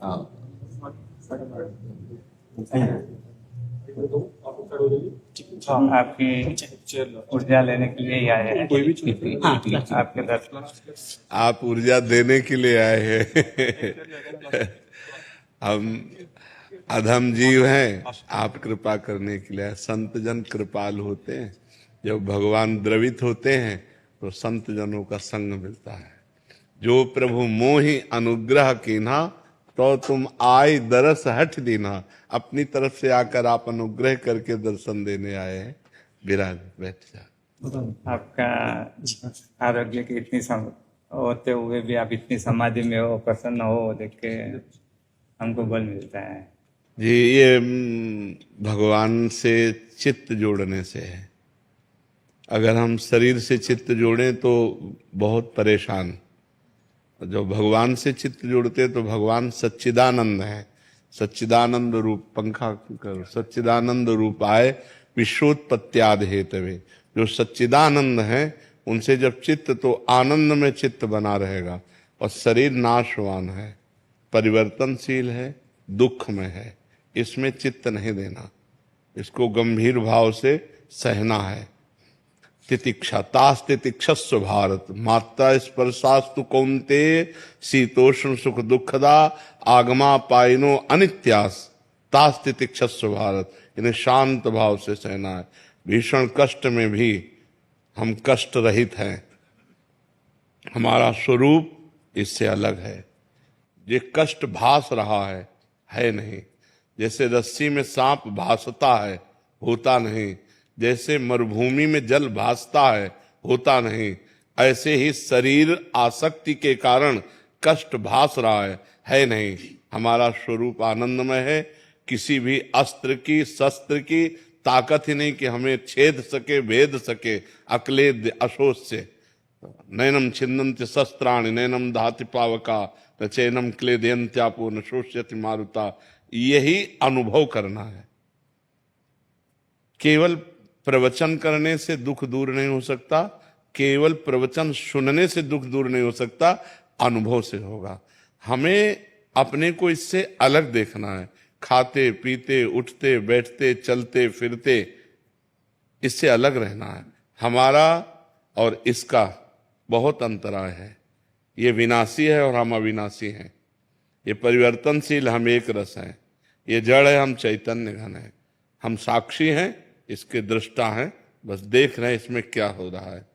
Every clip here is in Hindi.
हाँ, आपकी ऊर्जा लेने के लिए ही आए हैं। आपके दर्शन आप ऊर्जा देने के लिए आए हैं। हम अधम जीव हैं, आप कृपा करने के लिए आए। संत जन कृपाल होते हैं। जब भगवान द्रवित होते हैं तो संत जनों का संग मिलता है। जो प्रभु मोहि अनुग्रह कीन्हा, तो तुम आए दरस हठ दीना। अपनी तरफ से आकर आप अनुग्रह करके दर्शन देने आए हैं। विराज, बैठ जा। आपका आरोग्य की इतनी होते हुए भी आप इतनी समाधि में हो, प्रसन्न हो, देख के हमको बल मिलता है। जी, ये भगवान से चित्त जोड़ने से है। अगर हम शरीर से चित्त जोड़ें तो बहुत परेशान। जो भगवान से चित्त जोड़ते तो भगवान सच्चिदानंद है। सच्चिदानंद रूप, पंखा करो, सच्चिदानंद रूप आए विश्वोत्पत्त्यादि हेतवे। जो सच्चिदानंद है उनसे जब चित्त, तो आनंद में चित्त बना रहेगा। और शरीर नाशवान है, परिवर्तनशील है, दुख में है, इसमें चित्त नहीं देना। इसको गंभीर भाव से सहना है। तितिक्षा तास तितिक्षस्व भारत, मात्रा स्पर्शास्तु कौन्ते, शीतोष्ण सुख दुखदा, आगमा पाइनो अनित्यास, तास तितिक्षस्व भारत। इन्हें शांत भाव से सहना है। भीषण कष्ट में भी हम कष्ट रहित हैं। हमारा स्वरूप इससे अलग है। ये कष्ट भास रहा है नहीं। जैसे रस्सी में सांप भासता है, होता नहीं। जैसे मरुभूमि में जल भासता है, होता नहीं। ऐसे ही शरीर आसक्ति के कारण कष्ट भास रहा है नहीं। हमारा स्वरूप आनंदमय है। किसी भी अस्त्र की, शस्त्र की ताकत ही नहीं कि हमें छेद सके, भेद सके। अक्लेद अशोच से नैनम छिन्नन्ति शस्त्राणि, नैनम धाति पावका, न चैनम क्लेदयन्त्यापो, न शोष्यति मारुता। यही अनुभव करना है। केवल प्रवचन करने से दुख दूर नहीं हो सकता, केवल प्रवचन सुनने से दुख दूर नहीं हो सकता, अनुभव से होगा। हमें अपने को इससे अलग देखना है। खाते पीते, उठते बैठते, चलते फिरते, इससे अलग रहना है। हमारा और इसका बहुत अंतराय है। ये विनाशी है और हम अविनाशी हैं। ये परिवर्तनशील, हम एक रस हैं। ये जड़ है, हम चैतन्य घन है। हम साक्षी हैं, इसके दृष्टा हैं, बस देख रहे हैं इसमें क्या हो रहा है।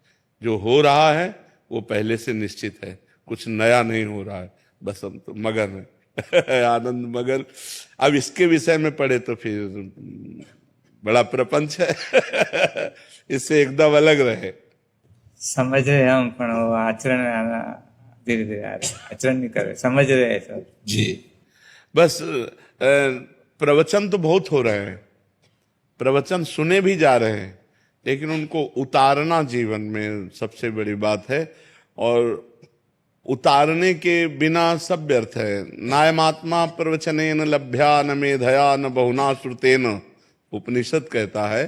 जो हो रहा है वो पहले से निश्चित है, कुछ नया नहीं हो रहा है। बस हम तो मगन है। आनंद मगन। अब इसके विषय में पढ़े तो फिर बड़ा प्रपंच है। इससे एकदम अलग रहे। समझ रहे हम, पण वो आचरण में आना धीरे धीरे आ रहे। आचरण नहीं कर रहे, समझ रहे हैं सब। जी, बस प्रवचन तो बहुत हो रहे हैं, प्रवचन सुने भी जा रहे हैं, लेकिन उनको उतारना जीवन में सबसे बड़ी बात है। और उतारने के बिना सब व्यर्थ है। नायमात्मा प्रवचनेन लभ्या न मेधया न बहुना श्रुतेन। उपनिषद कहता है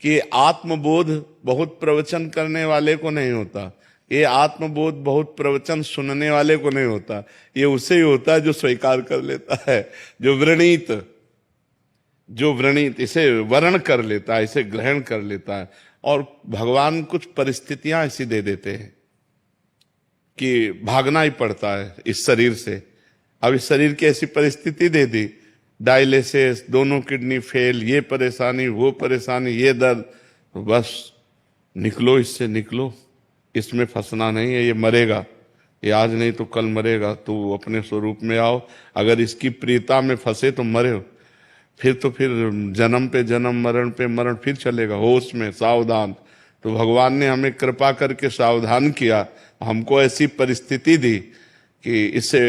कि आत्मबोध बहुत प्रवचन करने वाले को नहीं होता। ये आत्मबोध बहुत प्रवचन सुनने वाले को नहीं होता। ये उसे ही होता है जो स्वीकार कर लेता है, जो व्रणित इसे वर्ण कर लेता है, इसे ग्रहण कर लेता है। और भगवान कुछ परिस्थितियां ऐसी दे देते हैं कि भागना ही पड़ता है इस शरीर से। अब इस शरीर की ऐसी परिस्थिति दे दी, डायलिसिस, दोनों किडनी फेल, ये परेशानी, वो परेशानी, ये दर्द, तो बस निकलो, इससे निकलो। इसमें फंसना नहीं है। ये मरेगा, ये आज नहीं तो कल मरेगा। तो अपने स्वरूप में आओ। अगर इसकी प्रियता में फंसे तो मरे हो, फिर जन्म पे जन्म, मरण पे मरण, फिर चलेगा। होश में, सावधान। तो भगवान ने हमें कृपा करके सावधान किया, हमको ऐसी परिस्थिति दी कि इससे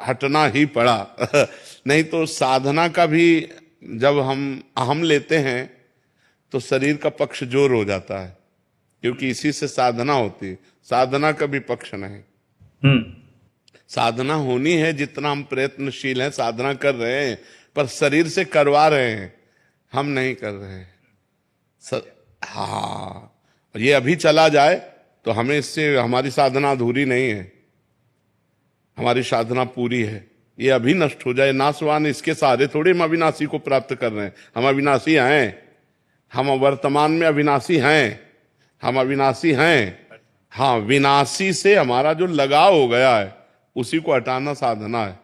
हटना ही पड़ा। नहीं तो साधना का भी जब हम अहम लेते हैं तो शरीर का पक्ष जोर हो जाता है, क्योंकि इसी से साधना होती है। साधना का भी पक्ष नहीं। साधना होनी है, जितना हम प्रयत्नशील हैं, साधना कर रहे हैं, पर शरीर से करवा रहे हैं, हम नहीं कर रहे हैं। हाँ, ये अभी चला जाए तो हमें इससे, हमारी साधना अधूरी नहीं है। हमारी साधना पूरी है, ये अभी नष्ट हो जाए, नाशवान, इसके सहारे थोड़े हम अविनाशी को प्राप्त कर रहे हैं। हम अविनाशी हैं, हम वर्तमान में अविनाशी हैं, हम अविनाशी हैं। हाँ, विनाशी से हमारा जो लगाव हो गया है उसी को हटाना साधना है।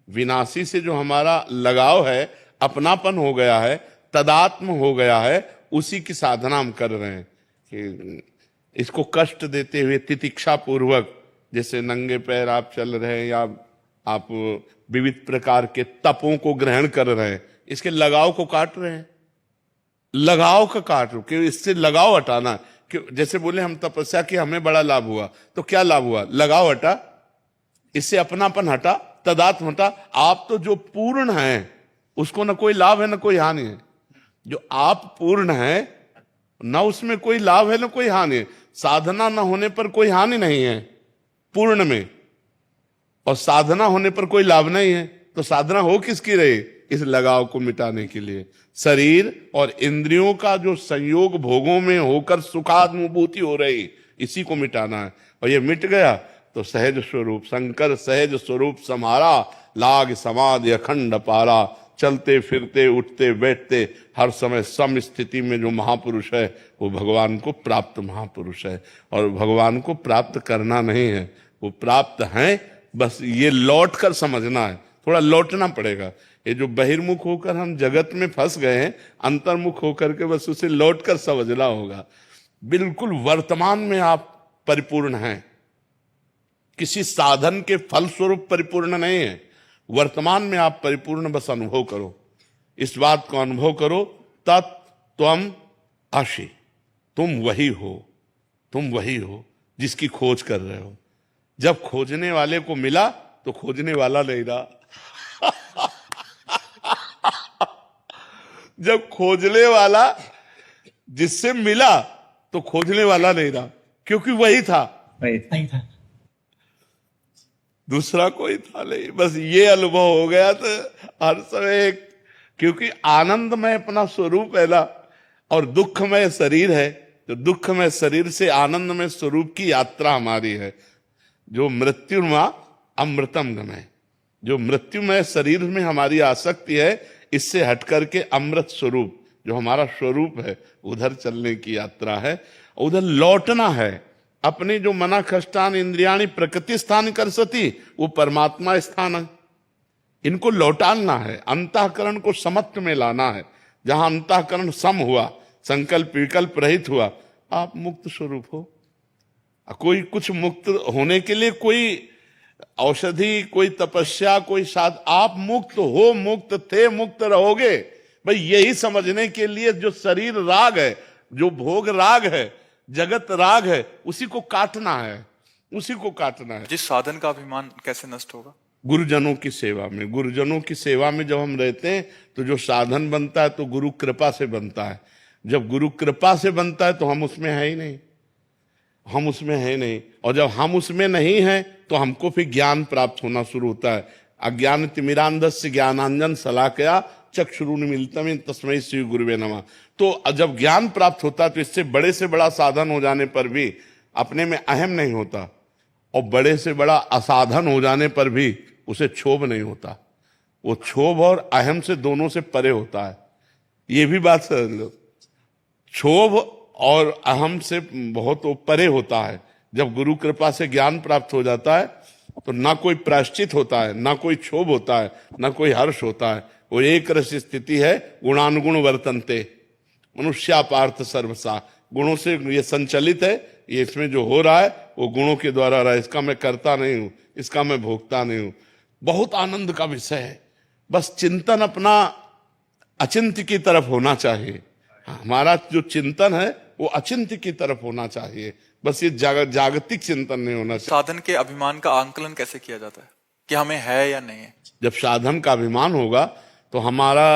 विनाशी से जो हमारा लगाव है, अपनापन हो गया है, तदात्म हो गया है, उसी की साधना हम कर रहे हैं। कि इसको कष्ट देते हुए तितिक्षा पूर्वक, जैसे नंगे पैर आप चल रहे हैं या आप विविध प्रकार के तपों को ग्रहण कर रहे हैं, इसके लगाव को काट रहे हैं। लगाव का काट, कि इससे लगाव हटाना है। कि जैसे बोले हम तपस्या की, हमें बड़ा लाभ हुआ, तो क्या लाभ हुआ? लगाव हटा, इससे अपनापन हटा, तदात्म हटा। आप तो जो पूर्ण हैं उसको न कोई लाभ है न कोई हानि है। जो आप पूर्ण है न उसमें कोई लाभ है न कोई हानि है। साधना न होने पर कोई हानि नहीं है पूर्ण में, और साधना होने पर कोई लाभ नहीं है। तो साधना हो किसकी रही? इस लगाव को मिटाने के लिए। शरीर और इंद्रियों का जो संयोग भोगों में होकर सुखानुभूति हो रही, इसी को मिटाना है। और ये मिट गया तो सहज स्वरूप, शंकर सहज स्वरूप सम्हारा, लाग समाधि अखंड पारा। चलते फिरते उठते बैठते हर समय सम स्थिति में जो महापुरुष है वो भगवान को प्राप्त महापुरुष है। और भगवान को प्राप्त करना नहीं है, वो प्राप्त हैं, बस ये लौट कर समझना है। थोड़ा लौटना पड़ेगा। ये जो बहिर्मुख होकर हम जगत में फंस गए हैं, अंतर्मुख होकर के बस उसे लौट कर समझना होगा। बिल्कुल वर्तमान में आप परिपूर्ण हैं, किसी साधन के फलस्वरूप परिपूर्ण नहीं है। वर्तमान में आप परिपूर्ण बस अनुभव करो, इस बात को अनुभव करो, तत्त्वम् असि, तुम वही हो, तुम वही हो जिसकी खोज कर रहे हो। जब खोजने वाले को मिला तो खोजने वाला नहीं रहा। जब खोजने वाला जिससे मिला तो खोजने वाला नहीं रहा, क्योंकि वही था, वही था। दूसरा कोई था नहीं। बस ये अनुभव हो गया तो हर समय क्योंकि आनंदमय अपना स्वरूप है ना, और दुखमय शरीर है, तो दुखमय शरीर से आनंदमय स्वरूप की यात्रा हमारी है। जो मृत्युमा अमृतम गमय, जो मृत्युमय शरीर में हमारी आसक्ति है, इससे हट करके अमृत स्वरूप जो हमारा स्वरूप है, उधर चलने की यात्रा है। उधर लौटना है। अपने जो मना कष्टान इंद्रियाणी प्रकृति स्थान कर सती, वो परमात्मा स्थान है, इनको लौटाना है। अंतःकरण को समत्व में लाना है। जहां अंतःकरण सम हुआ, संकल्प विकल्प रहित हुआ, आप मुक्त स्वरूप हो। कोई कुछ मुक्त होने के लिए कोई औषधि, कोई तपस्या, कोई साध, आप मुक्त हो, मुक्त थे, मुक्त रहोगे। भाई यही समझने के लिए जो शरीर राग है, जो भोग राग है, जगत राग है, उसी को काटना है, उसी को काटना है। जिस साधन का अभिमान कैसे नष्ट होगा? गुरुजनों की सेवा में। गुरुजनों की सेवा में जब हम रहते हैं तो जो साधन बनता है तो गुरु कृपा से बनता है। जब गुरु कृपा से बनता है तो हम उसमें है ही नहीं, हम उसमें है नहीं। और जब हम उसमें नहीं हैं तो हमको फिर ज्ञान प्राप्त होना शुरू होता है। अज्ञान तिमिरांधस्य ज्ञानांजन शलाकया चक्षुरुन्मीलितम तस्मै श्री गुरुवे नमः। तो जब ज्ञान प्राप्त होता है तो इससे बड़े से बड़ा साधन हो जाने पर भी अपने में अहम नहीं होता, और बड़े से बड़ा असाधन हो जाने पर भी उसे क्षोभ नहीं होता। वो क्षोभ और अहम से दोनों से परे होता है। ये भी बात समझ लो, क्षोभ और अहम से बहुत परे होता है। जब गुरु कृपा से ज्ञान प्राप्त हो जाता है तो ना कोई प्रायश्चित होता है, ना कोई क्षोभ होता है, ना कोई हर्ष होता है। वो एक रस स्थिति है, गुणानुगुण वर्तन्ते मनुष्या पार्थ सर्वसा। गुणों से ये संचलित है, ये इसमें जो हो रहा है वो गुणों के द्वारा रहा है। इसका मैं करता नहीं हूं, इसका मैं भोगता नहीं हूं। बहुत आनंद का विषय है। बस चिंतन अपना अचिंत्य की तरफ होना चाहिए। हमारा जो चिंतन है वो अचिंत्य की तरफ होना चाहिए। बस ये जागतिक चिंतन नहीं होना चाहिए। साधन के अभिमान का आंकलन कैसे किया जाता है कि हमें है या नहीं है? जब साधन का अभिमान होगा तो हमारा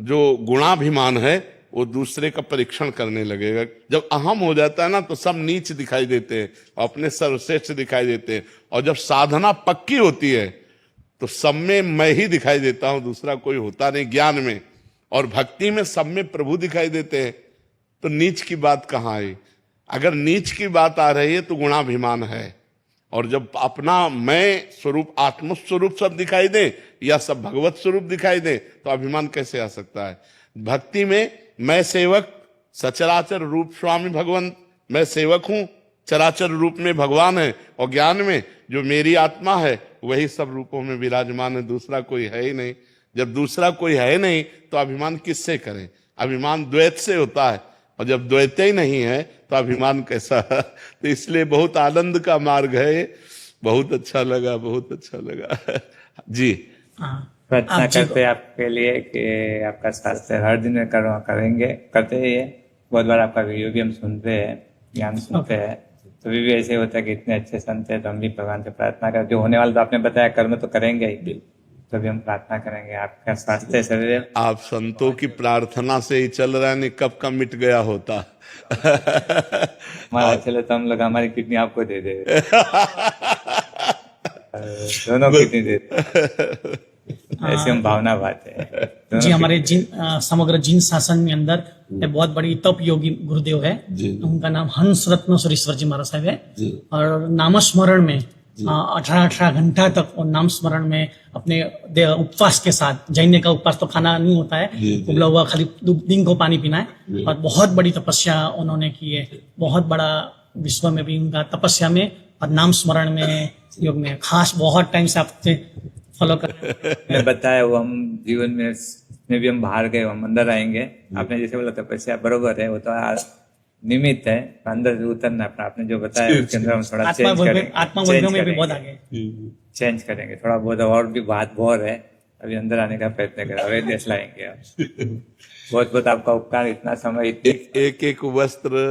जो गुणाभिमान है वो दूसरे का परीक्षण करने लगेगा। जब अहम हो जाता है ना तो सब नीच दिखाई देते हैं, अपने सर्वश्रेष्ठ दिखाई देते हैं। और जब साधना पक्की होती है तो सब में मैं ही दिखाई देता हूं, दूसरा कोई होता नहीं। ज्ञान में और भक्ति में सब में प्रभु दिखाई देते हैं, तो नीच की बात कहाँ आई? अगर नीच की बात आ रही है तो गुणाभिमान है, और जब अपना मैं स्वरूप आत्म स्वरूप सब दिखाई दे या सब भगवत स्वरूप दिखाई दे तो अभिमान कैसे आ सकता है? भक्ति में मैं सेवक, सचराचर रूप स्वामी भगवंत, मैं सेवक हूं, चराचर रूप में भगवान है, और ज्ञान में जो मेरी आत्मा है वही सब रूपों में विराजमान है, दूसरा कोई है ही नहीं। जब दूसरा कोई है नहीं तो अभिमान किससे करें? अभिमान द्वैत से होता है, और जब द्वैत ही नहीं है तो अभिमान कैसा? तो इसलिए बहुत आनंद का मार्ग है। बहुत अच्छा लगा, बहुत अच्छा लगा। जी प्रार्थना करते हैं आपके लिए कि आपका स्वास्थ्य हर दिन में करेंगे, करते ही है। बहुत बार आपका वीडियो भी हम सुनते हैं, ज्ञान सुनते हैं, तो भी ऐसे होता है कि इतने अच्छे संत है, तो हम भी भगवान से प्रार्थना कर, जो होने वाला तो आपने बताया कर्म तो करेंगे ही, तो भी हम प्रार्थना करेंगे आपका स्वास्थ्य शरीर। आप संतों की प्रार्थना से ही चल रहा है, नहीं कब का मिट गया होता। हमारा चले तो हम लोग हमारी किडनी आपको दे दे, दोनों किडनी दे दे। ऐसे हम भावना बात है जी। हमारे समग्र जिन शासन में अंदर एक बहुत बड़ी तप योगी गुरुदेव है, उनका नाम हंस रत्न सुरेश्वर जी महाराज साहब है, और नामस्मरण में 18 घंटा तक और नाम स्मरण में अपने उपवास के साथ, जैन का उपवास तो खाना नहीं होता है, उबला हुआ खाली दिन को पानी पीना है, और बहुत बड़ी तपस्या उन्होंने की है। बहुत बड़ा विश्व में भी उनका तपस्या में और नाम स्मरण में, योग में खास बहुत टाइम से आपसे फॉलो कर। मैं बताया वो हम जीवन में भी हम बाहर गए, हम अंदर आएंगे। आपने जैसे बोला तपस्या बरोबर है, वो तो निमित्त है, अंदर से उतरना अपना। आपने जो बताया उसके अंदर हम थोड़ा चेंज करेंगे, आत्मा में भी बहुत आगे चेंज करेंगे थोड़ा बहुत, और भी बात बहुत है, अभी अंदर आने का प्रयत्न करें, अवेयरनेस लाएंगे। बहुत बहुत आपका उपकार, इतना समय, एक एक वस्त्र